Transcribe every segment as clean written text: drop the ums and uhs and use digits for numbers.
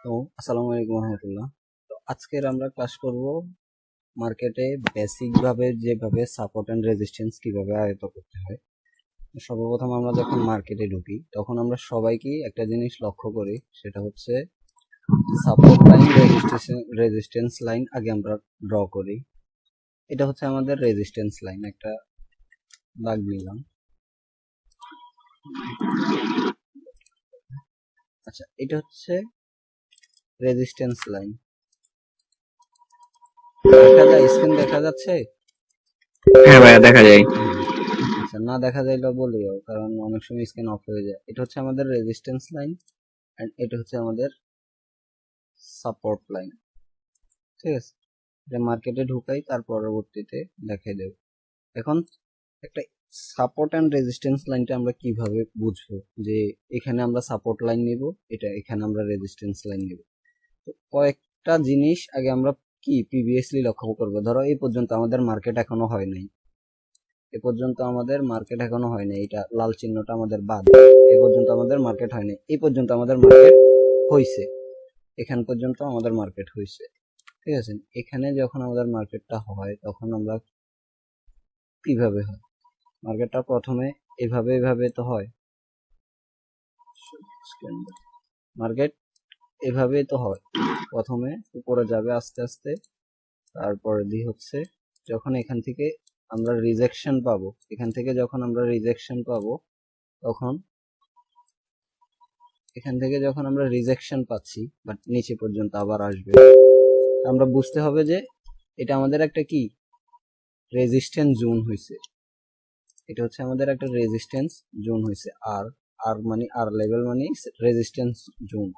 তো আসসালামু আলাইকুম রহমতুল্লাহ। তো আজকের আমরা ক্লাস করব মার্কেটে বেসিক ভাবে যেভাবে সাপোর্ট এন্ড রেজিস্ট্যান্স কিভাবে আয়ত্ত করতে হয়। সর্বপ্রথম আমরা যখন মার্কেটে ঢুকি তখন আমরা সবাইকে একটা জিনিস লক্ষ্য করি, সেটা হচ্ছে সাপোর্ট লাইন, রেজিস্ট্যান্স লাইন আগে আমরা ড্র করি। এটা হচ্ছে আমাদের রেজিস্ট্যান্স লাইন, একটা দাগ নিলাম। আচ্ছা, এটা হচ্ছে রেজিস্ট্যান্স লাইন। দেখা যায় স্ক্রিন দেখা যাচ্ছে? হ্যাঁ ভাইয়া, দেখা যায়। আচ্ছা, না দেখা যাইলেও বলিও, কারণ অনেক সময় স্ক্রিন অফ হয়ে যায়। এটা হচ্ছে আমাদের রেজিস্ট্যান্স লাইন এন্ড এটা হচ্ছে আমাদের সাপোর্ট লাইন। ঠিক আছে, এটা মার্কেটে ঢুকাই, তার পরবর্তীতে দেখাই দেব। এখন একটা সাপোর্ট এন্ড রেজিস্ট্যান্স লাইনটা আমরা কিভাবে বুঝবো যে এখানে আমরা সাপোর্ট লাইন নিব, এটা এখানে আমরা রেজিস্ট্যান্স লাইন নিব। তো কয়েকটা জিনিস আগে আমরা কি প্রিভিয়াসলি লক্ষ্য করবো। ধরো এই পর্যন্ত আমাদের মার্কেট এখনো হয় নাই, এ পর্যন্ত আমাদের মার্কেট এখনো হয় নাই, এটা লাল চিহ্নটা আমাদের বাদ। এ পর্যন্ত আমাদের মার্কেট হয় নাই, এই পর্যন্ত আমাদের মার্কেট হইছে, এখান পর্যন্ত আমাদের মার্কেট হইছে। ঠিক আছে, এখানে যখন আমাদের মার্কেটটা হয় তখন আমরা কিভাবে হয়, মার্কেটটা প্রথমে এভাবে এভাবে তো হয়, মার্কেট এভাবে তো হয়, প্রথমে উপরে যাবে আস্তে আস্তে, তারপরে হচ্ছে যখন এখান থেকে আমরা রিজেকশন পাবো, এখান থেকে যখন আমরা রিজেকশন পাবো তখন এখান থেকে যখন আমরা রিজেকশন পাচ্ছি বাট নিচে পর্যন্ত আবার আসবে, আমরা বুঝতে হবে যে এটা আমাদের একটা কি রেজিস্ট্যান্স জোন হয়েছে। এটা হচ্ছে আমাদের একটা রেজিস্ট্যান্স জোন হয়েছে। আর আর মানে আর লেভেল মানে রেজিস্ট্যান্স জোন।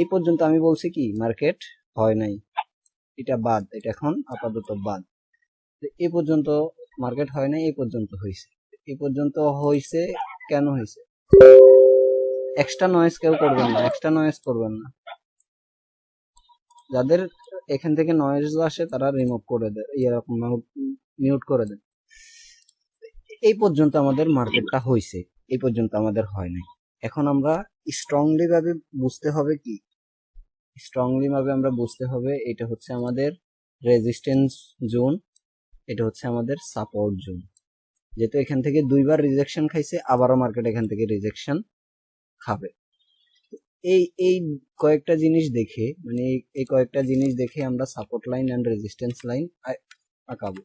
এই পর্যন্ত আমি বলছি কি মার্কেট হয় নাই, এটা বাদ, এটা এখন আপাতত বাদ। এই পর্যন্ত মার্কেট হয় নাই, এই পর্যন্ত হয়েছে। এই পর্যন্ত হয়েছে কেন হয়েছে? এক্সট্রা নয়েজ কেউ করবেন না, এক্সট্রা নয়েজ করবেন না। যাদের এখান থেকে নয়েজ আসে তারা রিমুভ করে দেয়, এরকম মিউট করে দেয়। এই পর্যন্ত আমাদের মার্কেটটা হয়েছে, এই পর্যন্ত আমাদের হয় নাই। এখন আমরা স্ট্রংলি ভাবে বুঝতে হবে কি, স্ট্রংলি ভাবে আমরা বুঝতে হবে এটা হচ্ছে আমাদের রেজিস্ট্যান্স জোন, এটা হচ্ছে আমাদের সাপোর্ট জোন। যেহেতু এখান থেকে দুইবার রিজেকশন খাইছে, আবারও মার্কেট এখান থেকে রিজেকশন খাবে। এই এই কয়েকটা জিনিস দেখে, মানে এই কয়েকটা জিনিস দেখে আমরা support line and resistance line আঁকাবো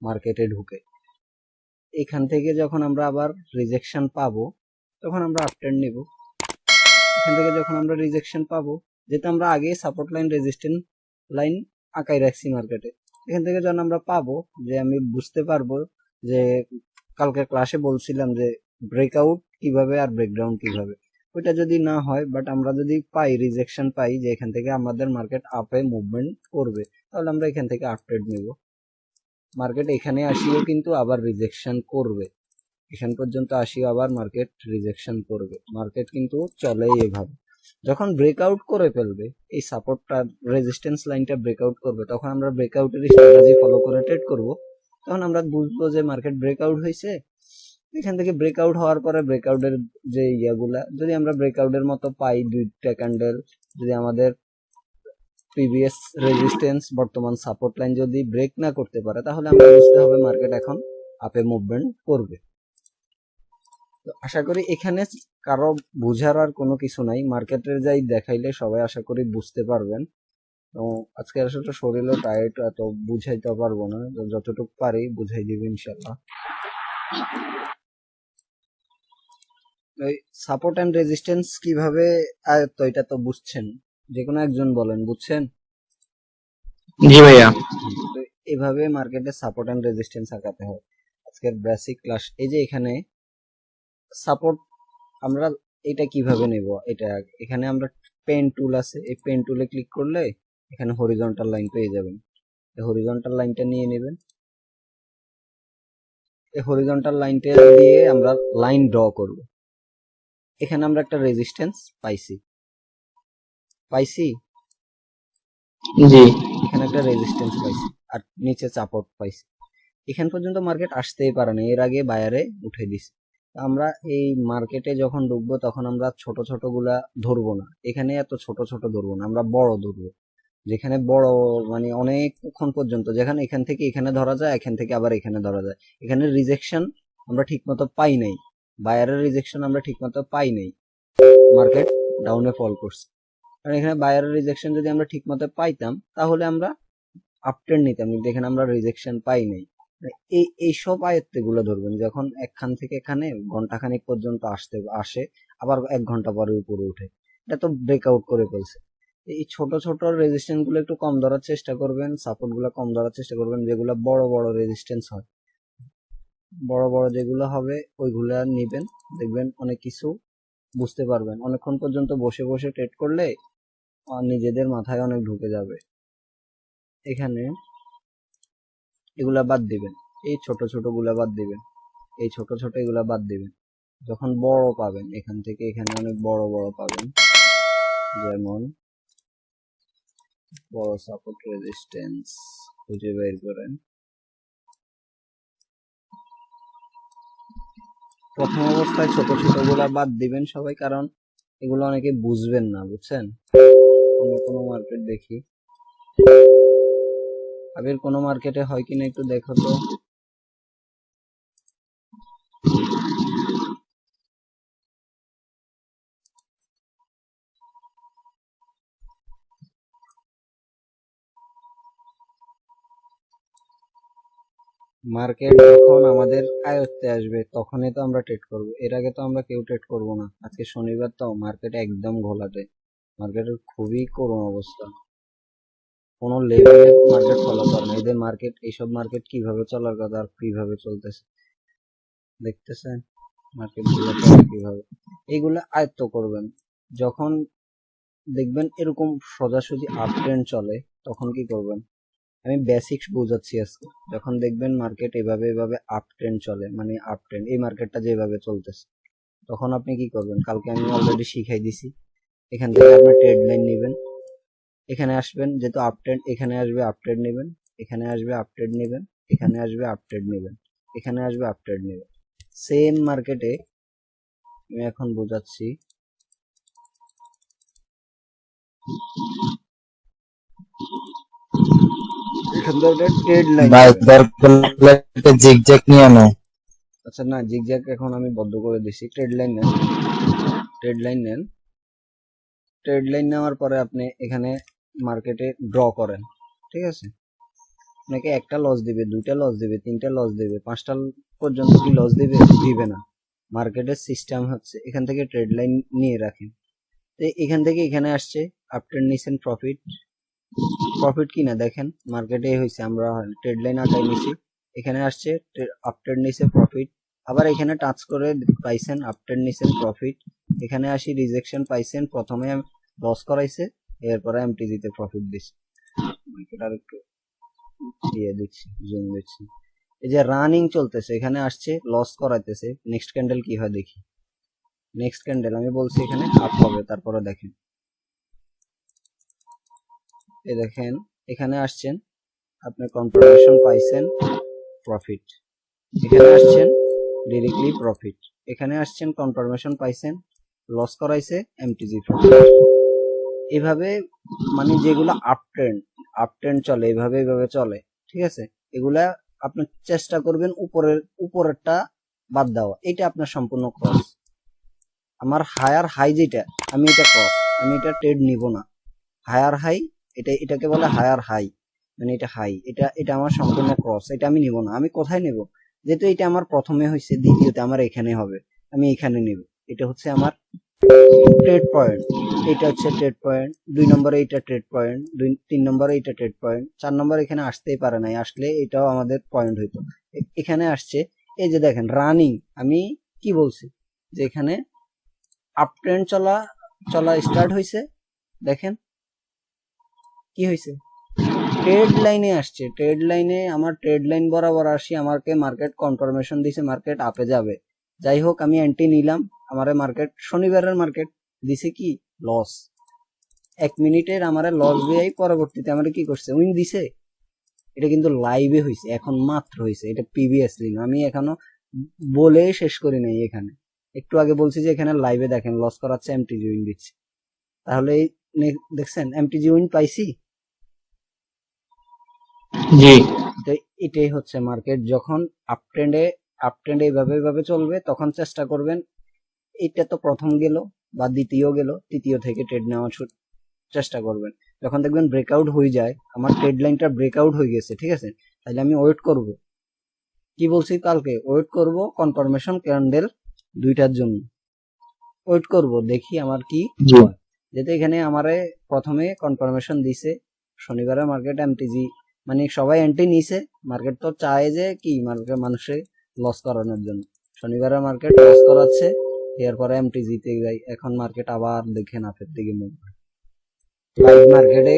মার্কেটে ঢুকে। এখান থেকে যখন আমরা আবার রিজেকশন পাবো তখন আমরা আপট্রেন্ড নিব। এখান থেকে যখন আমরা রিজেকশন পাবো, যেহেতু আমরা আগে সাপোর্ট লাইন রেজিস্ট্যান্স লাইন আঁকাই রাখছি মার্কেটে, এখান থেকে যখন আমরা পাবো, যে আমি বুঝতে পারবো যে কালকে ক্লাসে বলছিলাম যে ব্রেকআউট কিভাবে আর ব্রেকডাউন কিভাবে, ওইটা যদি না হয় বাট আমরা যদি পাই রিজেকশন পাই যে এখান থেকে আমাদের মার্কেট আপে মুভমেন্ট করবে, তাহলে আমরা এখান থেকে আপট্রেড নিব। মার্কেট এখানে আসিও কিন্তু আবার রিজেকশন করবে, এখান পর্যন্ত আসিও আবার মার্কেট রিজেকশন করবে। মার্কেট কিন্তু চলেই এভাবে। যখন ব্রেকআউট করে ফেলবে, এই সাপোর্টটা রেজিস্ট্যান্স লাইনটা ব্রেকআউট করবে, তখন আমরা ব্রেকআউটের স্ট্র্যাটেজি ফলো করে ট্রেড করব। তখন আমরা বুঝবো যে মার্কেট ব্রেকআউট হয়েছে। এখান থেকে ব্রেকআউট হওয়ার পরে ব্রেকআউটের যে ইয়াগুলা যদি আমরা ব্রেকআউটের মতো পাই, দুইটা ক্যান্ডেল, যদি আমাদের প্রিভিয়াস রেজিস্ট্যান্স বর্তমান সাপোর্ট লাইন যদি ব্রেক না করতে পারে, তাহলে আমরা বুঝতে হবে মার্কেট এখন আপে মুভমেন্ট করবে। তো আশা করি এখানে কারো বুঝার আর কোনো কিছু নাই, মার্কেটের যাই দেখাইলে সবাই আশা করি বুঝতে পারবেন। তো আজকে আসলে শরীরও টায়ার্ড, এত বুঝাইতে পারবো না, যতটুকু পারি বুঝাই দিব ইনশাল্লাহ। সাপোর্ট এন্ড রেজিস্ট্যান্স কিভাবে আয়ত্ত, এটা তো বুঝছেন, যে কোনো একজন বলেন, বুঝছেন? জি ভাইয়া। তো এভাবে মার্কেটে সাপোর্ট এন্ড রেজিস্ট্যান্স আঁকাতে হয়। আজকের বেসিক ক্লাস, এই যে এখানে সাপোর্ট আমরা এটা কিভাবে নেব, এটা এখানে আমরা পেন টুল আছে, এই পেন টুলে ক্লিক করলে এখানে হরিজন্টাল লাইন পেয়ে যাবেন। এই হরিজন্টাল লাইনটা নিয়ে নেবেন। এই হরিজন্টাল লাইনটা দিয়ে আমরা লাইন ড্র করব। এখানে আমরা একটা রেজিস্ট্যান্স পাইছি পাইছি জি। এখানে একটা রেজিস্ট্যান্স পাইছি আর নিচে সাপোর্ট পাইছি। এখান পর্যন্ত মার্কেট আসতেই পারে না, এর আগে বায়ারে উঠে দিছে। আমরা এই মার্কেটে যখন ঢুকবো তখন আমরা ছোট ছোট গুলা ধরবো না, এখানে এত ছোট ছোট ধরবো না, আমরা বড় ধরবো, যেখানে বড় মানে অনেকক্ষণ পর্যন্ত, যেখানে এখান থেকে এখানে ধরা যায়, এখান থেকে আবার এখানে ধরা যায়। এখানে রিজেকশন আমরা ঠিক মতো পাই নাই, বায়ারের রিজেকশন আমরা ঠিক মতো পাই নাই, মার্কেট ডাউনে ফল করছে। কারণ এখানে বায়ারের রিজেকশন যদি আমরা ঠিক মতো পাইতাম তাহলে আমরা আপট্রেন্ড নিতাম, কিন্তু এখানে আমরা রিজেকশন পাই নাই। এইসব আয়ত্তে গুলো ধরবেন যখন একখান থেকে এখানে ঘন্টাখানিক পর্যন্ত আসে, আবার 1 ঘন্টা পরে উপরে উঠে, এটা তো ব্রেকআউট করে ফেলছে। এই ছোট ছোট রেজিস্ট্যান্স গুলো একটু কম ধরার চেষ্টা করবেন, সাপোর্ট গুলো কম ধরার চেষ্টা করবেন, যেগুলো বড় বড় রেজিস্ট্যান্স হয়, বড় বড় যেগুলো হবে ওইগুলা নিবেন, দেখবেন অনেক কিছু বুঝতে পারবেন। অনেকক্ষণ পর্যন্ত বসে বসে ট্রেড করলে নিজেদের মাথায় অনেক ঢুকে যাবে। এখানে এগুলা বাদ দিবেন, এই ছোট ছোট গুলা বাদ দিবেন, এই ছোট ছোট এগুলা বাদ দিবেন। যখন বড় পাবেন এখান থেকে এখানে অনেক বড় বড় পাবেন, যেমন বড় সাপোর্ট রেজিস্ট্যান্স খুঁজে বের করেন। প্রথম অবস্থায় ছোট ছোট গুলা বাদ দিবেন সবাই, কারণ এগুলো অনেকে বুঝবেন না, বুঝছেন। কোনো মার্কেট দেখি, আবির কোনো মার্কেটে হয় কিনা একটু দেখো তো। মার্কেট যখন আমাদের আয়ত্তে আসবে তখনই তো আমরা ট্রেড করব, এর আগে তো আমরা কেউ ট্রেড করব না। আজকে শনিবার তো মার্কেট একদম ঘোলাটে, মার্কেটের খুবই করুণ অবস্থা, কোনো লেভেলে মার্কেট ফলো করে না। এদের মার্কেট, এইসব মার্কেট কিভাবে চলার কথা আর কিভাবে চলতেছে দেখতেছেন, মার্কেট গুলো চলে কিভাবে। এইগুলা আয়ত্ত করবেন। যখন দেখবেন এরকম সোজাসুজি আপ ট্রেন্ড চলে তখন কি করবেন, আমি বেসিক্স বোঝাচ্ছি আজকে। যখন দেখবেন মার্কেট এভাবে এভাবে আপ ট্রেন্ড চলে, মানে আপ ট্রেন্ড এই মার্কেটটা যেভাবে চলতেছে, তখন আপনি কি করবেন, কালকে আমি অলরেডি শিখাই দিছি। এখান থেকে আপনি ট্রেড লাইন নেবেন, এখানে আসবেন, যেহেতু আপ ট্রেন্ড এখানে আসবে আপ ট্রেড নেবেন, এখানে আসবে আপ ট্রেড নেবেন, এখানে আসবে আপ ট্রেড নেবেন, এখানে আসবে আপ ট্রেড নেবেন। সেম মার্কেটে আমি এখন বোঝাচ্ছি। এখান থেকে ট্রেড লাইন, ভাই দরকার হলে একটা জিগজ্যাগ নিয়ে আনো। আচ্ছা না, জিগজ্যাগ এখন আমি বন্ধ করে দিছি। ট্রেড লাইন নেন, ট্রেড লাইন নেন। ট্রেড লাইন নেওয়ার পরে আপনি এখানে মার্কেটে ড্র করেন, ঠিক আছে। আপনাকে একটা লস দিবে, দুইটা লস দিবে, তিনটা লস দিবে, 5টা পর্যন্ত কি লস দিবে, দিবে না। মার্কেটের সিস্টেম হচ্ছে এখান থেকে ট্রেড লাইন নিয়ে রাখেন। এখান থেকে এখানে আসছে আপট্রেন্ড নিছেন, প্রফিট প্রফিট কিনা দেখেন, মার্কেটে হয়েছে আমরা ট্রেড লাইন আটাই নিছি, এখানে আসছে আপট্রেন্ড নিছে প্রফিট, আবার এখানে টাচ করে পাইছেন আপট্রেন্ড নিছেন প্রফিট, এখানে আসি রিজেকশন পাইছেন, প্রথমে লস করাইছে, এরপরে এমটিজিতে প্রফিট দিছে। মার্কেট আর একটু দিয়ে দিচ্ছি, জুম দিচ্ছি। এই যে রানিং চলতেছে, এখানে আসছে লস করাইতেছে, নেক্সট ক্যান্ডেল কি হয় দেখি। নেক্সট ক্যান্ডেল আমি বলছি এখানে আপ হবে, তারপরে দেখেন, এই দেখেন এখানে আসছেন, আপনি কনফার্মেশন পাইছেন প্রফিট, এখানে আসছেন ডিরেক্টলি প্রফিট, এখানে আসছেন কনফার্মেশন পাইছেন, লস করাইছে এমটিজি প্রফিট। এভাবে মানে যেগুলো আপ ট্রেন্ড চলে এভাবে এভাবে চলে, ঠিক আছে। এগুলা আপনি চেষ্টা করবেন উপরেরটা বাদ দেওয়া, এটা আপনার সম্পূর্ণ ক্রস। আমার হায়ার হাই যেটা, আমি এটা ক্রস, আমি এটা ট্রেড নিব না। হায়ার হাই, এটাকে বলে হায়ার হাই, মানে এটা হাই, এটা আমার সম্পূর্ণ ক্রস, এটা আমি নিব না। আমি কোথায় নেব, যেহেতু এটা আমার প্রথমে হয়েছে, দ্বিতীয়তে আমার এখানে হবে, আমি এখানে নেব। এটা হচ্ছে আমার ট্রেড পয়েন্ট, এটা হচ্ছে ট্রেড পয়েন্ট, 2 নম্বরে এটা ট্রেড পয়েন্ট, 3 নম্বরে এটা ট্রেড পয়েন্ট, 4 নম্বর এখানে আসতেই পারে নাই, আসলে এটাও আমাদের পয়েন্ট হইতো। এখানে আসছে, এই যে দেখেন রানিং, আমি কি বলছি যে এখানে আপ ট্রেন্ড চলা স্টার্ট হয়েছে, দেখেন কি হয়েছে, ট্রেড লাইনে আসছে, ট্রেড লাইনে আমার ট্রেড লাইন বরাবর আসি, আমাকে মার্কেট কনফার্মেশন দিছে মার্কেট আপে যাবে। যাই হোক আমি এন্ট্রি নিলাম, আমারে মার্কেট শনিবারের মার্কেট দিছে কি লস, 1 মিনিটের আমারে লস দিয়ে পরবর্তীতে আমার কি করছে, উইন দিছে। এটা কিন্তু লাইভে হয়েছে, এখন মাত্র হয়েছে, এটা প্রিভিয়াসলি না, আমি এখনো বলে শেষ করি নাই এখানে। একটু আগে বলছি যে এখানে লাইভে দেখেন লস করাচ্ছে, এমটিজি উইন দিচ্ছে। তাহলে দেখছেন এমটিজি উইন পাইছি। জি তো এটাই হচ্ছে মার্কেট। যখন আপ ট্রেন্ডে এইভাবে চলবে, তখন চেষ্টা করবেন, এটা তো প্রথম গেল বা দ্বিতীয় গেল, তৃতীয় থেকে ট্রেড নেওয়ার চেষ্টা করবেন। যখন দেখবেন ব্রেকআউট হয়ে যায়, আমার ট্রেড লাইনটা ব্রেকআউট হয়ে গেছে, ঠিক আছে, তাহলে আমি ওয়েট করব। কি বলছি কালকে, ওয়েট করব কনফার্মেশন ক্যান্ডেল দুইটার জন্য। ওয়েট করব, দেখি আমার কি জি হয়। যেহেতু এখানে আমারে প্রথমে কনফার্মেশন দিছে শনিবারের মার্কেট এমটিজি, মানে সবাই এন্ট্রি নিছে। মার্কেট তো চায় যে কি, মার্কেট মানুষে লস করানোর জন্য শনিবারের মার্কেট লস করাচ্ছে, এরপরে এমটিজি তে যাই। এখন মার্কেট আবার দেখেন আপের দিকে মুভ, লাইভ মার্কেটে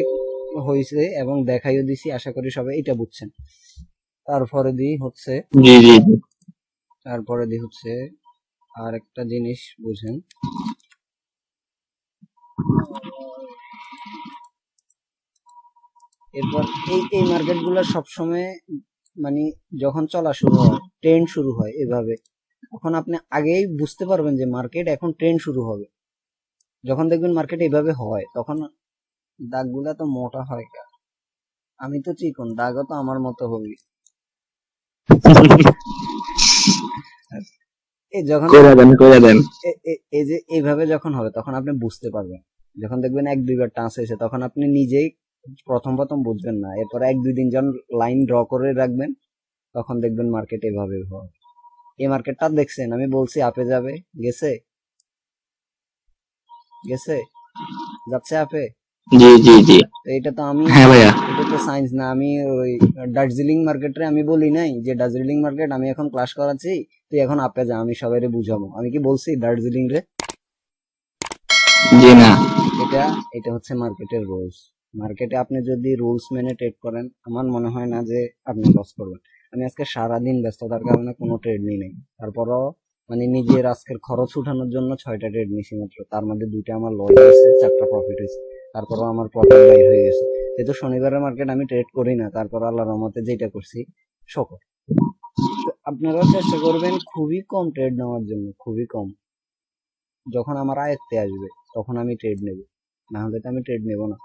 হয়েছে এবং দেখাইও দিছি, আশা করি সবাই এটা বুঝছেন। তারপরে দিই হচ্ছে জি জি আর একটা জিনিস বুঝেন। এরপর এই মার্কেট গুলো সবসময় মানে যখন চলা শুরু হয়, ট্রেন্ড শুরু হয় এভাবে, তখন আপনি আগেই বুঝতে পারবেন যে মার্কেট এখন ট্রেন্ড শুরু হবে। যখন দেখবেন মার্কেট এভাবে হয়, তখন দাগগুলা তো মোটা হয়। আমি তো চিকন, দাগও তো আমার মতো হবে। এই যখন করে দেন এই যে এইভাবে যখন হবে, তখন আপনি বুঝতে পারবেন। যখন দেখবেন এক দুইবার টাচ হয়েছে, তখন আপনি নিজেই প্রথম বুঝবেন না। এরপর এক দুই দিন যখন লাইন ড্র করে রাখবেন, তখন দেখবেন মার্কেট এভাবে হয়। এই মার্কেটটা দেখছেন, আমি বলছি আপে যাবে, গেছে গেছে যাচ্ছে আপে। জি জি জি তো এটা তো আমি হ্যাঁ ভাইয়া এটা তো সায়েন্স না। আমি ওই দার্জিলিং মার্কেটে আমি বলি নাই যে দার্জিলিং মার্কেট আমি এখন ক্লাস করাচ্ছি, তুই এখন আপে যা, আমি সবাইরে বুঝাবো। আমি কি বলছি দার্জিলিং রে? জি না এটা এটা হচ্ছে মার্কেটের রুলস। মার্কেটে আপনি যদি রুলস মেনে ট্রেড করেন, আমার মনে হয় না যে আপনি লস করবেন। আমি আজকে সারাদিন ব্যস্ততার কারণে কোনো ট্রেড নিই নাই, তারপরও মানে নিজের আজকের খরচ উঠানোর জন্য 6টা ট্রেড নিয়েছি মাত্র। তার মধ্যে 2টা আমার লস হয়েছে, 4টা প্রফিট হয়েছে। তারপরও আমার প্রফিট বাইর হয়ে গেছে। যেহেতু শনিবারের মার্কেট আমি ট্রেড করি না, তারপর আল্লাহর রহমতে যেটা করছি শকর। তো আপনারাও চেষ্টা করবেন খুবই কম ট্রেড নেওয়ার জন্য, খুবই কম। যখন আমার আয়ত্তে আসবে তখন আমি ট্রেড নেব, না হলে তো আমি ট্রেড নেব না।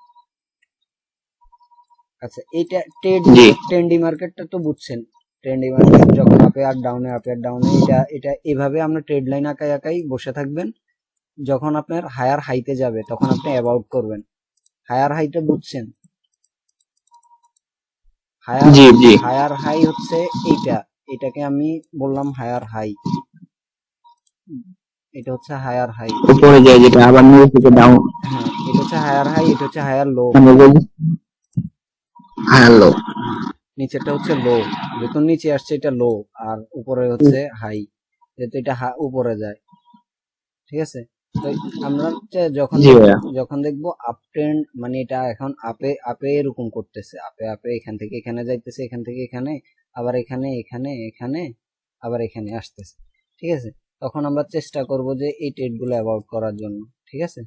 আচ্ছা, এইটা জি ট্রেন্ডি মার্কেটটা তো বুঝছেন। ট্রেন্ডি মার্কেট যখন আপে আর ডাউনে, এটা এভাবে আমরা ট্রেড লাইন আঁকাই বসে থাকবেন। যখন আপনার হায়ার হাইতে যাবে, তখন আপনি অ্যাবাউট করবেন। হায়ার হাইটা বুঝছেন? হায়ার জি জি হায়ার হাই হচ্ছে এইটা, এটাকে আমি বললাম হায়ার হাই। এটা হচ্ছে হায়ার হাই। উপরে যায় যেটা আবার নিচ থেকে ডাউন হ্যাঁ, এটা হচ্ছে হায়ার হাই, এটা হচ্ছে হায়ার লো। মানে হ্যালো নিচেরটা হচ্ছে লো, যেহেতু নিচে আসছে এটা লো, আর উপরে হচ্ছে হাই, যেহেতু এটা উপরে যায়। ঠিক আছে। তো আমরা হচ্ছে জি ভাইয়া যখন দেখবো আপ ট্রেন্ড, মানে এটা এখন আপে আপে এরকম করতেছে, আপে আপে এখান থেকে এখানে যাইতেছে, এখান থেকে এখানে, আবার এখানে এখানে এখানে, আবার এখানে আসতেছে। ঠিক আছে। তখন আমরা চেষ্টা করব যে এই ট্রেড গুলো অ্যাভয়েড করার জন্য। ঠিক আছে।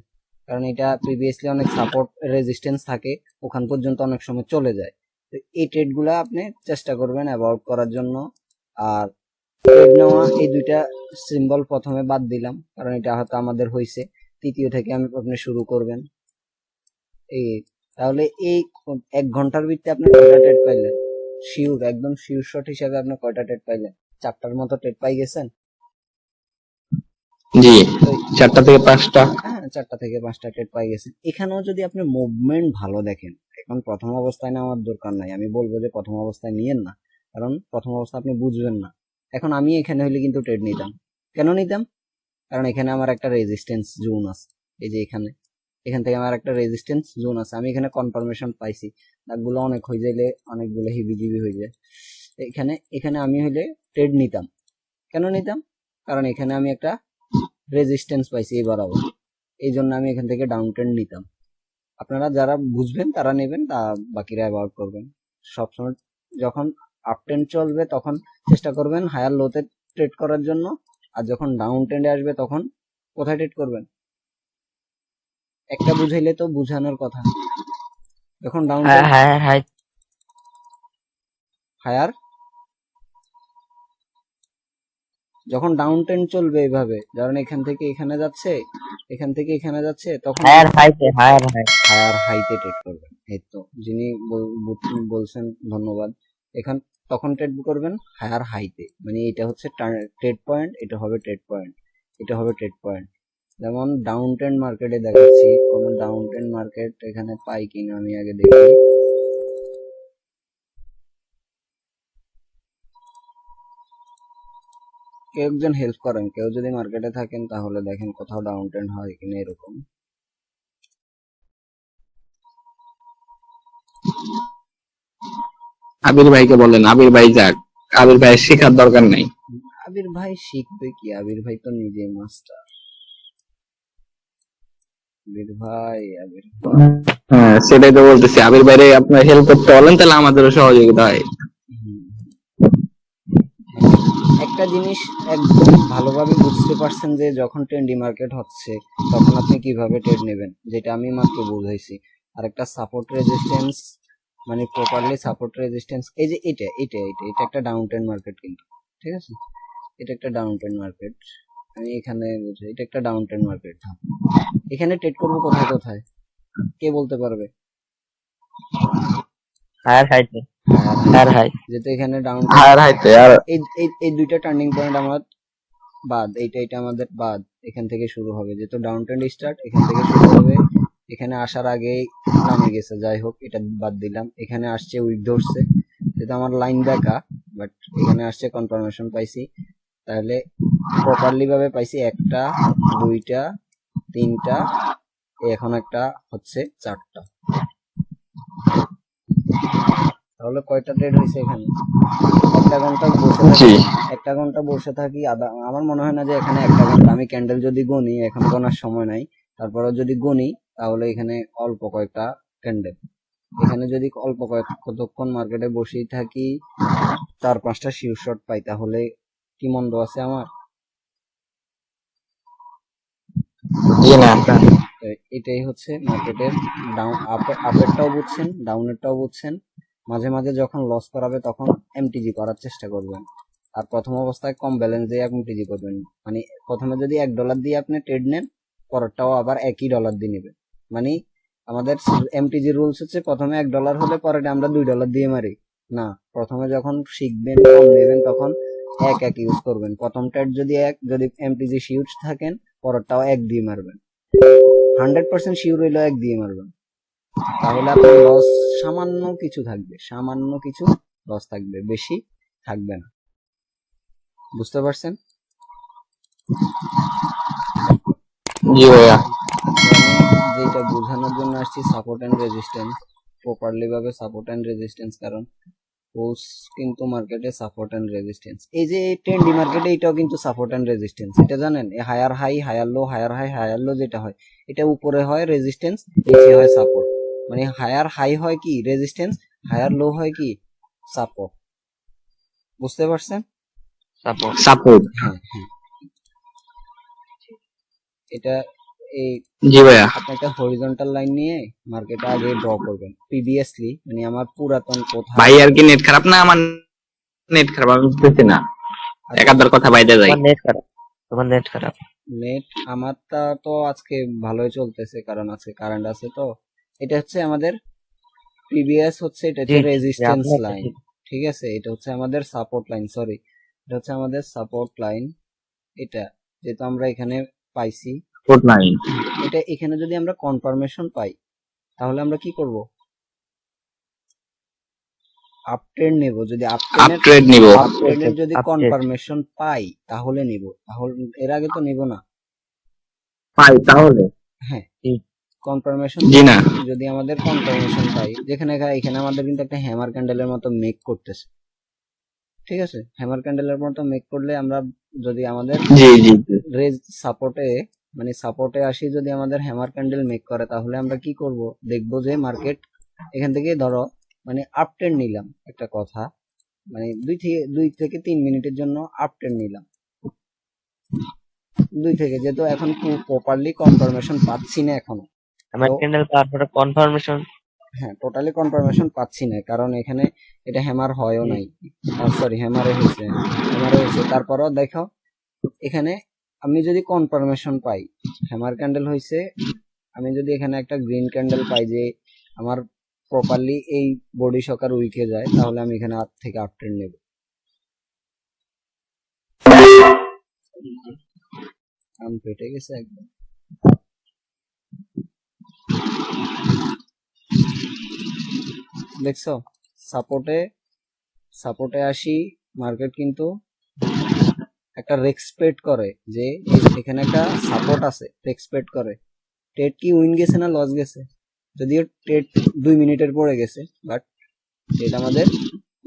কারণ এটা প্রিভিয়াসলি অনেক সাপোর্ট রেজিস্ট্যান্স থাকে, ওখান পর্যন্ত অনেক সময় চলে যায়। তো এই ট্রেড গুলা আপনি চেষ্টা করবেন অ্যাভয়েড করার জন্য। আর ট্রেড নেওয়া, এই দুইটা সিম্বল প্রথমে বাদ দিলাম, কারণ এটা হয়তো আমাদের হয়েছে। তৃতীয় থেকে আপনি শুরু করবেন। এই তাহলে এই 1 ঘন্টার ভিতরে আপনি কয়টা ট্রেড পাইলেন? শিওর, একদম শিওর শট হিসাবে আপনি কয়টা ট্রেড পাইলেন? 4টার মতো ট্রেড পাই গেছেন। জি তো 4টা থেকে 5টা হ্যাঁ, 4টা থেকে 5টা ট্রেড পাই গেছেন। এখানেও যদি আপনি মুভমেন্ট ভালো দেখেন, এখন প্রথম অবস্থায় নেওয়ার দরকার নাই, আমি বলবো যে প্রথম অবস্থায় নিয়েন না, কারণ প্রথম অবস্থা আপনি বুঝবেন না। এখন আমি এখানে হইলে কিন্তু ট্রেড নিতাম। কেন নিতাম? কারণ এখানে আমার একটা রেজিস্ট্যান্স জোন আছে। এই যে এখান থেকে আমার একটা রেজিস্ট্যান্স জোন আছে, আমি এখানে কনফার্মেশন পাইছি। দাগগুলো অনেক হয়ে যাইলে অনেকগুলো হিবিজিবি হয়ে যায়। এখানে এখানে আমি হইলে ট্রেড নিতাম। কেন নিতাম? কারণ এখানে আমি একটা রেজিস্ট্যান্স পাইছি এই বরাবর, এই জন্য আমি এখান থেকে ডাউন ট্রেন্ড নিতাম। আপনারা যারা বুঝবেন তারা নেবেন, তা বাকিরা অ্যাভয়েড করবেন। সবসময় যখন আপ ট্রেন্ড চলবে, তখন চেষ্টা করবেন হায়ার লোতে ট্রেড করার জন্য। আর যখন ডাউন ট্রেন্ডে আসবে, তখন কোথায় ট্রেড করবেন? একটা বুঝাইলে তো বুঝানোর কথা। যখন ডাউন হ্যাঁ ট্রেন্ড, হ্যাঁ হ্যাঁ হায়ার যখন ডাউন ট্রেন্ড চলবে এইভাবে, ধরেন এখান থেকে এখানে যাচ্ছে, এখান থেকে এখানে যাচ্ছে, তখন হায়ার হাইতে হায়ার হাই হায়ার হাইতে ট্রেড করবেন। এই তো যিনি বলছেন, ধন্যবাদ। এখান তখন ট্রেড করবেন হায়ার হাইতে, মানে এটা হচ্ছে ট্রেড পয়েন্ট, এটা হবে ট্রেড পয়েন্ট, এটা হবে ট্রেড পয়েন্ট। যেমন ডাউন ট্রেন্ড মার্কেটে দেখাচ্ছি, কোন ডাউন ট্রেন্ড মার্কেট এখানে পাই কিনা আমি আগে দেখি। কেউ একজন হেল্প করেন, কেউ যদি মার্কেটে থাকেন তাহলে দেখেন কোথাও ডাউন ট্রেন্ড হয় কিনা এরকম। আবির ভাইকে বলেন, আবির ভাই যাক, আবির ভাই শেখার দরকার নাই। আবির ভাই শিখবে কি, আবির ভাই তো নিজেই মাস্টার। আবির ভাই, আবির হ্যাঁ সেটাই তো বলতেছি, আবির ভাইরে আপনার হেল্প করতে বলেন, তাহলে আমাদেরও সহযোগিতা হয়। হুম। একটা জিনিস একদম ভালোভাবে বুঝতে পারছেন যে যখন ট্রেন্ডি মার্কেট হচ্ছে তখন আপনি কিভাবে ট্রেড নেবেন, যেটা আমি মাত্র বুঝাইছি। আর একটা সাপোর্ট রেজিস্ট্যান্স, মানে প্রপারলি সাপোর্ট রেজিস্ট্যান্স, এই যে এটা এটা এটা এটা একটা ডাউন ট্রেন্ড মার্কেট কিন্তু, ঠিক আছে, এটা একটা ডাউন ট্রেন্ড মার্কেট। আমি এখানে বুঝি এটা একটা ডাউন ট্রেন্ড মার্কেট। এখানে ট্রেড করবো কোথায় কোথায়, কে বলতে পারবে? হায়ার হাইতে হায়ার হাই যেহেতু এখানে ডাউন হায়ার হাইতে আর এই দুইটা টার্নিং পয়েন্ট আমার বাদ, এটা আমাদের বাদ, এখান থেকে শুরু হবে, যেহেতু ডাউন ট্রেন্ড স্টার্ট এখান থেকে শুরু হবে। এখানে আসার আগেই নামে গেছে, যাই হোক এটা বাদ দিলাম। এখানে আসছে উইক ধরছে, যেহেতু আমার লাইন দেখা, বাট এখানে আসছে কনফার্মেশন পাইছি, তাহলে প্রপারলি ভাবে পাইছি একটা, দুইটা, তিনটা, এখন একটা হচ্ছে চারটা। তাহলে কয়টা ট্রেড হয়েছে এখানে? একটা ঘন্টা বসে থাকি, জি একটা ঘন্টা বসে থাকি আমার মনে হয় না যে এখানে একটা ঘন্টা, আমি ক্যান্ডেল যদি গুনি, এখন গোনার সময় নাই, তারপরে যদি গুনি তাহলে এখানে অল্প কয়েকটা ক্যান্ডেল, এখানে যদি অল্প কতক্ষণ মার্কেটে বসেই থাকি, 4-5টা শিওর শট পাই, তাহলে কি মন্দ আছে আমার? জি না, তো এটাই হচ্ছে মার্কেটের ডাউন, আপেরটাও বুঝছেন, ডাউনেরটাও বুঝছেন। মাঝে মাঝে যখন লস করাবে তখন এমটিজি করার চেষ্টা করবেন, আর প্রথম অবস্থায় কম ব্যালেন্স দিয়ে এমটিজি করবেন। মানে প্রথমে যদি $1 দিয়ে আপনি ট্রেড নেন, পরেরটাও আবার একই ডলার দিয়ে নেবেন। মানে আমাদের এমটিজি রুলস হচ্ছে প্রথমে $1 হলে পরে আমরা $2 দিয়ে মারি না। প্রথমে যখন শিখবেন, কম নেবেন, তখন এক ইউজ করবেন। প্রথম ট্রেড যদি এমটিজি শিউজ থাকেন, পরেরটাও 1 দিয়ে মারবেন। 100% শিওর হইলো 1 দিয়ে মারবেন, তাহলে আপনার লস সামান্য কিছু থাকবে, সামান্য কিছু লস থাকবে, বেশি থাকবে না। বুঝতে পারছেন? জি ভাইয়া। আমি যেটা বোঝানোর জন্য আসছি, সাপোর্ট এন্ড রেজিস্ট্যান্স, প্রপারলি ভাবে সাপোর্ট এন্ড রেজিস্ট্যান্স, কারণ পোস কিন্তু মার্কেটে সাপোর্ট এন্ড রেজিস্ট্যান্স, এই যে ট্রেন্ডি মার্কেটে এটাও কিন্তু সাপোর্ট এন্ড রেজিস্ট্যান্স, এটা জানেন? Higher high higher low, higher high higher low যেটা হয়, এটা উপরে হয় রেজিস্ট্যান্স, নিচে হয় সাপোর্ট। মানে হায়ার হাই হয় কি রেজিস্ট্যান্স, হায়ার লো হয় কি সাপোর্ট। বুঝতে পারছেন? Support support. হ্যাঁ হ্যাঁ, এটা এই জি ভাইয়া। আপনি একটা হরিজন্টাল লাইন নিয়ে মার্কেটে আগে ড্র করবেন প্রিভিয়াসলি, মানে আমার পুরাতন কোথায়। ভাই আর কি নেট খারাপ না আমার? নেট খারাপ, আমি বুঝতেছি না, একাধার কথা বাইরে যাই। তোমার নেট খারাপ, তোমার নেট খারাপ। নেট আমারটা তো আজকে ভালোই চলতেছে, কারণ আজকে কারেন্ট আছে। তো এটা হচ্ছে আমাদের প্রিভিয়াস, হচ্ছে এটা জি হচ্ছে জি, রেজিস্ট্যান্স আপনার লাইন, ঠিক আছে? এটা হচ্ছে আমাদের সাপোর্ট লাইন, সরি, এটা হচ্ছে আমাদের সাপোর্ট লাইন। এটা যেহেতু আমরা এখানে পাইছি, সাপোর্ট নাই। এটা এখানে যদি আমরা কনফার্মেশন পাই, তাহলে আমরা কি করব? আপ ট্রেন্ড নেব। যদি আপ ট্রেড নিব। আপ ট্রেন্ডের যদি Uptrend। কনফার্মেশন পাই তাহলে নিব, তাহলে এর আগে তো নিব না। পাই তাহলে? হ্যাঁ, জি। কনফার্মেশন জি না। যদি আমাদের কনফার্মেশন পাই, যেখানে এখানে আমাদের কিন্তু একটা হ্যামার ক্যান্ডেলের মতো মেক করতেছে, ঠিক আছে? হ্যামার ক্যান্ডেলের মতো মেক করলে আমরা যদি আমাদের জি জি জি। রেজ সাপোর্টে, মানে সাপোর্টে আসি, যদি আমাদের হ্যামার ক্যান্ডেল মেক করে, তাহলে আমরা কি করব? দেখবো যে মার্কেট এখান থেকে ধরো, মানে আপ ট্রেন্ড নিলাম, একটা কথা, মানে 2 থেকে 3 মিনিটের জন্য আপ ট্রেন্ড নিলাম, 2 থেকে, যেহেতু এখন প্রপারলি কনফার্মেশন পাচ্ছি না এখনো। আমার তো ক্যান্ডেল পাওয়ার পরে কনফার্মেশন। হ্যাঁ, টোটালি কনফার্মেশন পাচ্ছি না, কারণ এখানে এটা হ্যামার হয়ও নাই, সরি হ্যামারে হয়েছে, তারপরও দেখো এখানে আমি যদি কনফার্মেশন পাই হ্যামার ক্যান্ডেল হয়েছে, আমি যদি এখানে একটা গ্রিন ক্যান্ডেল পাই যে আমার প্রপারলি এই বডি সকার উইকে যায়, তাহলে আমি এখানে আপ থেকে আপ ট্রেন্ড নেব। কান ফেটে গেছে একদম। দেখছো সাপোর্টে আসি, মার্কেট কিন্তু একটা রেক্সপেক্ট করে যে এখানে একটা সাপোর্ট আছে, রেক্সপেক্ট করে। ট্রেড কি উইন গেছে না লস গেছে? যদিও ট্রেড 2 মিনিটের পরে গেছে, বাট ট্রেড আমাদের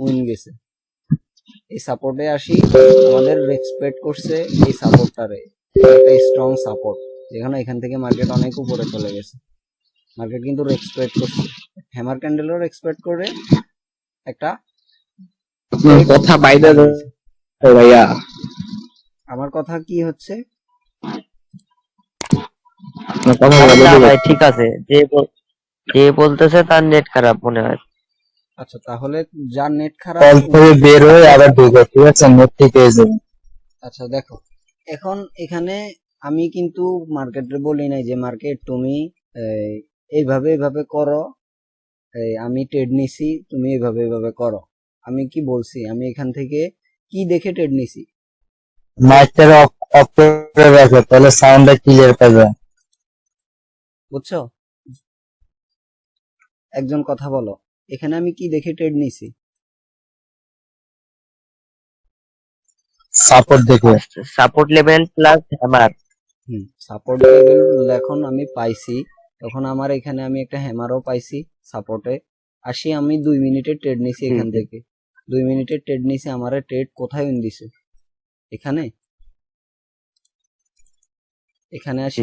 উইন গেছে। এই সাপোর্টে আসি, আমাদের রেক্সপেক্ট করছে এই সাপোর্টটারে, একটা স্ট্রং সাপোর্ট, যেখানে এখান থেকে মার্কেট অনেক উপরে চলে গেছে। মার্কেট কিন্তু রেক্সপেক্ট করছে, হ্যামার ক্যান্ডেলও রেক্সপেক্ট করে একটা আপনার কথা বাইরে দিছে। ভাইয়া। আমার কথা কি হচ্ছে? আপনার কথা না বাইরে ভাই ঠিক আছে, যে বলতেছে তার নেট খারাপ মনে হয়। আচ্ছা, তাহলে যার নেট খারাপ, কল থেকে বের হয়ে আবার ঢুকে, ঠিক আছে, নেট ঠিক হয়ে যাবে। আচ্ছা দেখো, এখন এখানে আমি কিন্তু মার্কেটে বলি নাই যে মার্কেট তুমি এইভাবে করো, আমি ট্রেড নিছি, তুমি এইভাবে করো। আমি কি বলছি? আমি এখান থেকে কি দেখে ট্রেড নিছি, মাইকটা অফ করে রাখো, তাহলে সাউন্ডটা ক্লিয়ার পাবে। বুঝছো? একজন কথা বলো, এখানে আমি কি দেখে ট্রেড নিছি? সাপোর্ট দেখে। Support level plus hammer. Support level যখন আমি পাইছি, তখন আমার এখানে আমি একটা হ্যামারও পাইছি সাপোর্টে। আসি আমি 2 মিনিটের ট্রেড নিছি এখান থেকে, 2 মিনিটের ট্রেড নিছি। আমার ট্রেড কোথায় উইন দিছে? এখানে আসি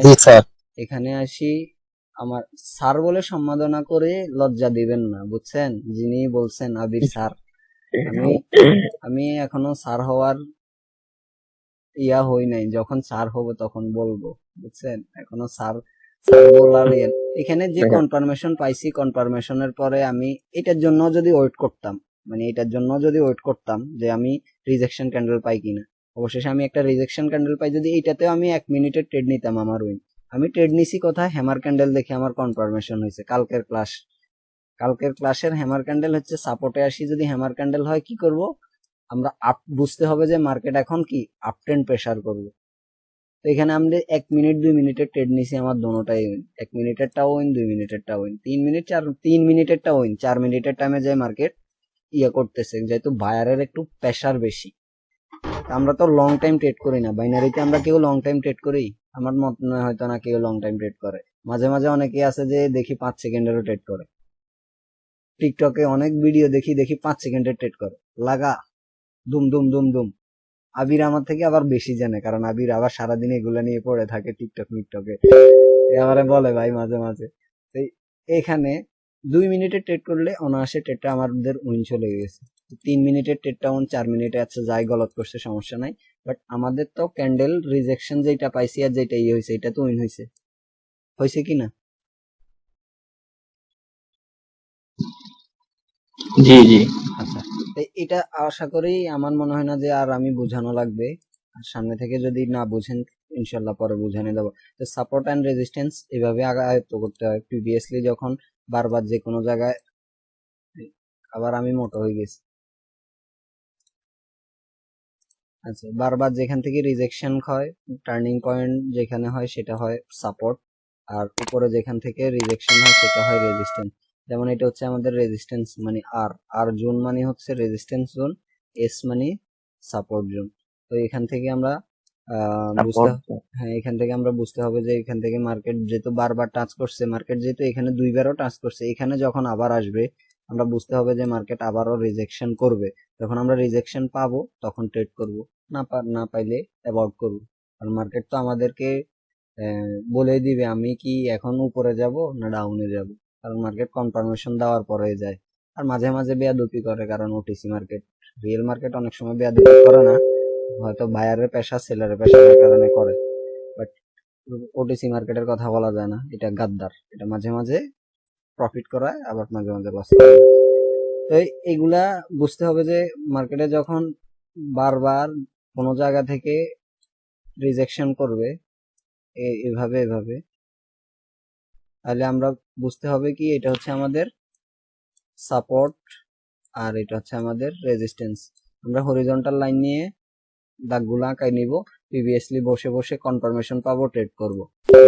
জি স্যার। এখানে আসি। আমার স্যার বলে সম্বোধনা করে লজ্জা দিবেন না, বুঝছেন? যিনি বলছেন আবির স্যার, আমি এখনো স্যার হওয়ার ইয়া হই নাই, যখন স্যার হবো তখন বলবো, বুঝছেন? এখনো স্যার বলার এখানে যে কনফার্মেশন পাইছি, কনফার্মেশনের পরে আমি এটার জন্য যদি ওয়েট করতাম, যে আমি রিজেকশন ক্যান্ডেল পাই কিনা, অবশেষে আমি একটা রিজেকশন ক্যান্ডেল পাই, যদি এইটাতেও আমি 1 মিনিটের ট্রেড নিতাম, আমার উইন। আমি ট্রেড নিছি কোথায়? হ্যামার ক্যান্ডেল দেখে আমার কনফার্মেশন হয়েছে। কালকের ক্লাসের হ্যামার ক্যান্ডেল হচ্ছে সাপোর্টে আসি, যদি হ্যামার ক্যান্ডেল হয় কি করব আমরা? বুঝতে হবে যে মার্কেট এখন কি আপ ট্রেন্ড প্রেসার করবে। তো এখানে আমরা 1 মিনিট 2 মিনিটের ট্রেড নিছি, আমার দোনোটাই উইন। 1 মিনিটেরটাও উইন, 2 মিনিটেরটাও উইন, 3 মিনিটেরটা উইন। 4 মিনিটের টাইমে যায় মার্কেট ইয়ে করতেছে, যেহেতু বায়ারের একটু প্রেসার বেশি। আমরা তো লং টাইম ট্রেড করি না বাইনারিতে, আমরা কেউ লং টাইম ট্রেড করি? আমার মত নয়, হয়তো না কেউ লং টাইম ট্রেড করে। মাঝে মাঝে অনেকে আছে যে দেখি 5 সেকেন্ডেরও ট্রেড করে। টিকটকে অনেক ভিডিও দেখি 5 সেকেন্ডের ট্রেড করে, লাগা দুম দুম দুম দুম। আবির আমার থেকে আবার বেশি জানে, কারণ আবির আবার সারাদিন এগুলো নিয়ে পড়ে থাকে টিকটকে। আমারে বলে ভাই মাঝে মাঝে। এখানে 2 মিনিটের ট্রেড করলে অনায়াসে ট্রেডটা আমাদের উইন চলে গেছে। 3 মিনিটের ট্রেডটা উইন, 4 মিনিটে আচ্ছা যাই গলত করছে সমস্যা নাই, বাট আমাদের তো ক্যান্ডেল রিজেকশন যেটা পাইছি আর যেটা ইয়ে হয়েছে, এটা তো উইন হয়েছে কি না? জি জি। আচ্ছা, এটা আশা করি আমার মনে হয় না যে আর আমি বোঝানো লাগবে। আর সামনে থেকে যদি না বুঝেন ইনশাল্লাহ পরে বুঝানো দেবো। তো সাপোর্ট অ্যান্ড রেজিস্ট্যান্স এভাবে আয়ত্ত করতে হয়। প্রিভিয়াসলি যখন বারবার যে কোনো জায়গায়, আবার আমি মোটো হয়ে গেছি। আচ্ছা, বারবার যেখান থেকে রিজেকশন হয়, টার্নিং পয়েন্ট যেখানে হয় সেটা হয় সাপোর্ট, আর উপরে যেখান থেকে রিজেকশন হয় সেটা হয় রেজিস্ট্যান্স। যেমন এটা হচ্ছে আমাদের রেজিস্ট্যান্স মানে আর জোন মানে হচ্ছে রেজিস্ট্যান্স জোন, এস মানে সাপোর্ট জোন। তো এখান থেকে আমরা এখান থেকে আমরা বুঝতে হবে যে এখান থেকে মার্কেট যেহেতু বারবার টাচ করছে, মার্কেট যেহেতু এখানে 2বারও টাচ করছে, এখানে যখন আবার আসবে আমরা বুঝতে হবে যে মার্কেট আবারও রিজেকশন করবে। যখন আমরা রিজেকশন পাবো তখন ট্রেড করব, না পাইলে অ্যাভয়েড করব। কারণ মার্কেট তো আমাদেরকে বলে দিবে আমি কি এখন উপরে যাব না ডাউনে যাব, কারণ মার্কেট কনফার্মেশন দেওয়ার পরে যায়। আর মাঝে মাঝে বেয়াদপি করে, কারণ ওটিসি মার্কেট, রিয়েল মার্কেট অনেক সময় বেয়াদপি করে না, হয়তো বায়ারের পেশা সেলারের পেশার কারণে করে, বাট ওটিসি মার্কেটের কথা বলা যায় না, এটা গাদ্দার। এটা মাঝে মাঝে প্রফিট করায়, আবার মাঝে মাঝে লস করে। তো এইগুলা বুঝতে হবে যে মার্কেটে যখন বারবার কোনো জায়গা থেকে রিজেকশন করবে এভাবে এভাবে, তাহলে আমরা বুঝতে হবে কি এটা হচ্ছে আমাদের সাপোর্ট আর এটা হচ্ছে আমাদের রেজিস্ট্যান্স। আমরা হরিজন্টাল লাইন নিয়ে দাগগুলো আঁকাই নিব, প্রিভিয়াসলি বসে বসে কনফার্মেশন পাবো, ট্রেড করব।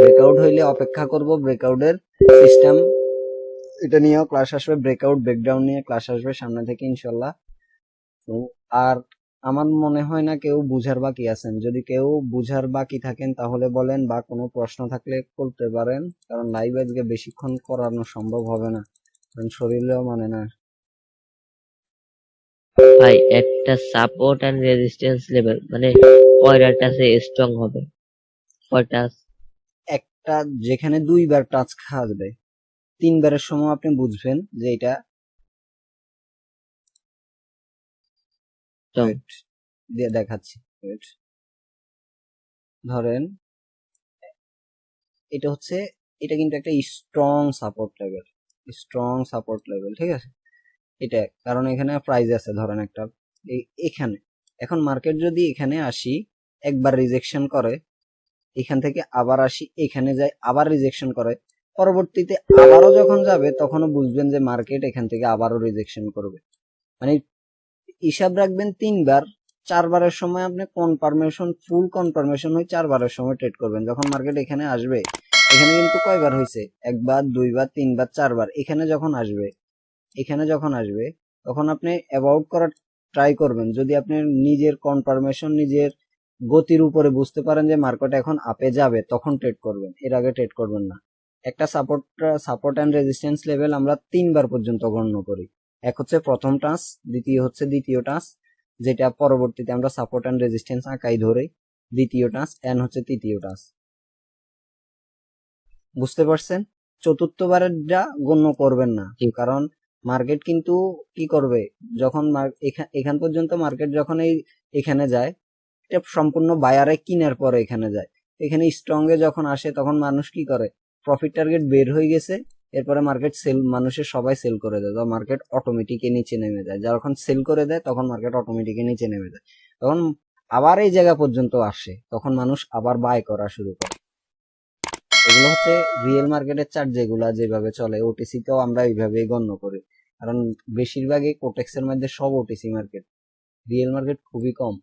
ব্রেকআউট হইলে অপেক্ষা করব, ব্রেকআউটের সিস্টেম এটা নিয়েও ক্লাস আসবে, ব্রেকআউট ব্রেকডাউন নিয়ে ক্লাস আসবে সামনে থেকে ইনশাল্লাহ। তো আর আমার মনে হয় না কেউ বুঝার বাকি আছেন, যদি কেউ বুঝার বাকি থাকেন তাহলে বলেন, বা কোনো প্রশ্ন থাকলে করতে পারেন, কারণ লাইভ আজকে বেশিক্ষণ করানো সম্ভব হবে না, কারণ শরীরেও মানে না। ভাই একটা সাপোর্ট এন্ড রেজিস্ট্যান্স লেভেল মানে কয়টা টাচে স্ট্রং হবে? কয়টা? একটা যেখানে 2 বার টাচ খাবে, 3বারের সময় আপনি বুঝবেন যে এটা strong? wait, দিয়ে দেখাচ্ছি wait। ধরেন এটা হচ্ছে, এটা কিন্তু একটা strong support level, strong support level, ঠিক আছে। এটা কারণ এখানে প্রাইস আছে, ধরেন একটা এখানে, এখন মার্কেট যদি এখানে আসি একবার রিজেকশন করে, এখান থেকে আবার আসি এখানে যায় আবার রিজেকশন করে, পরবর্তীতে আবারও যখন যাবে তখনও বুঝবেন যে মার্কেট এখান থেকে আবারও রিজেকশন করবে। মানে হিসাব রাখবেন 3বার, 4বারের সময় আপনি কনফার্মেশন, ফুল কনফার্মেশন হয়ে 4বারের সময় ট্রেড করবেন। যখন মার্কেট এখানে আসবে, এখানে কিন্তু কয়বার হয়েছে, 1বার 2বার 3বার 4বার, এখানে যখন আসবে, এখানে যখন আসবে তখন আপনি অ্যাভয়েড করার ট্রাই করবেন। যদি আপনি নিজের কনফার্মেশন, নিজের গতির উপরে বুঝতে পারেন যে মার্কেট এখন আপে যাবে, তখন ট্রেড করবেন, এর আগে ট্রেড করবেন না। একটা সাপোর্ট এন্ড রেজিস্ট্যান্স লেভেল আমরা 3বার পর্যন্ত গণ্য করি। এক হচ্ছে প্রথম টাচ, দ্বিতীয় হচ্ছে দ্বিতীয় টাচ, যেটা পরবর্তীতে আমরা সাপোর্ট এন্ড রেজিস্ট্যান্স আঁকাই ধরে, দ্বিতীয় টাচ, এন হচ্ছে তৃতীয় টাচ। বুঝতে পারছেন? চতুর্থবারেরটা গণ্য করবেন না, জি। কারণ মার্কেট কিন্তু কি করবে, যখন এখান পর্যন্ত মার্কেট যখন এখানে যায়, এটা সম্পূর্ণ বায়ারে কিনার পরে এখানে যায়, এখানে স্ট্রং এ যখন আসে তখন মানুষ কি করে, প্রফিট টার্গেট বের হয়ে গেছে, এরপরে মার্কেট সেল, মানুষের সবাই সেল করে দেয়, মার্কেট অটোমেটিক নিচে নেমে যায়, যখন সেল করে দেয় তখন মার্কেট অটোমেটিক নিচে নেমে যায়, তখন আবার এই জায়গা পর্যন্ত আসে, তখন মানুষ আবার বাই করা শুরু করে। এগুলো হচ্ছে রিয়েল মার্কেটের চার্ট, যেগুলা যেভাবে চলে, ওটিসি তেও আমরা এইভাবেই গণ্য করি, কারণ বেশিরভাগই কোটেক্সের মধ্যে সব ওটিসি মার্কেট, রিয়েল মার্কেট খুবই কম।